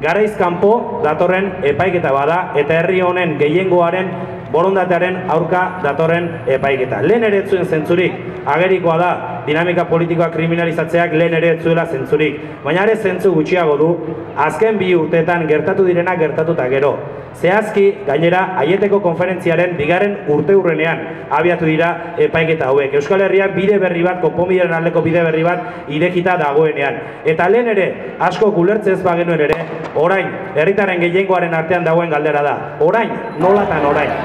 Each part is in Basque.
Garaiz kanpo datorren epaiketa bada eta herri honen gehiengoaren borondatearen aurka datorren epaiketa. Lehen ere ez zuen zentzurik, agerikoa da, dinamika politikoa kriminalizatzeak lehen ere ez zuela zentzurik. Baina ere zentzu gutxiago du, azken 2 urteetan gertatu direnak gertatuta gero. Zehazki, gainera, Aieteko konferentziaren 2. urteurrenean abiatu dira epaiketa hauek. Euskal Herrian bide berri bat, konponbidearen aldeko bide berri bat irekita dagoenean. Eta lehen ere, asko gulertzez bagenuen ere, orain, herritarren gehiengoaren artean dagoen galdera da. Orain, nolatan orain.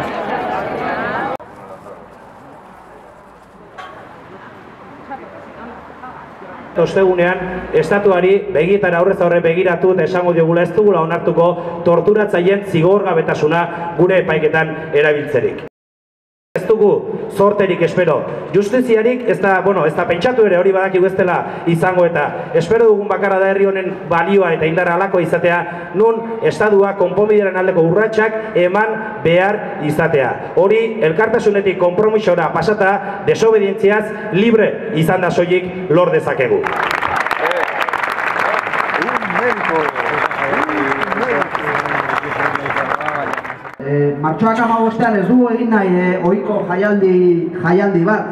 Ostegunean, estatuari begietara aurrez aurre begiratu eta esango diogula ez dugula onartuko torturatzaileen zigorgabetasuna gure epaiketan erabiltzerik. Ez dugu zorterik espero. Justiziarik ez da pentsatu ere hori badakigu ez dela izango eta espero dugun bakarra da herri honen balioa eta indarra halakoa izatea, nun estatua konponbidearen aldeko urratsak eman behar izatea. Hori elkartasunetik konpromisora pasata desobedientziaz libre izan da soilik lor dezakegu. Martxoak 15ean ez dugu egin nahi ohiko jaialdi bat.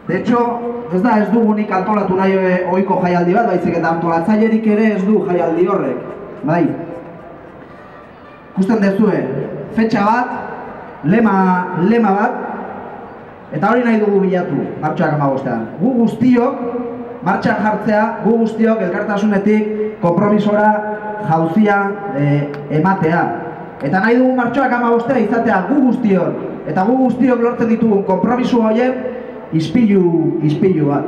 De hecho, ez dugunik antolatu nahi ohiko jaialdi bat, baizik eta antolatzailerik ere ez du jaialdi horrek. Bai. Ikusten duzue, fetxa bat, lema bat, eta hori nahi dugu bilatu, martxoak 15ean. Gu guztiok, martxan jartzea, gu guztiok elkartasunetik konpromisora jauzia ematea. Eta nahi dugu martxoak 15 izatea gu guztiok, eta gu guztiok lortzen ditugun konpromiso horiek ispilu bat.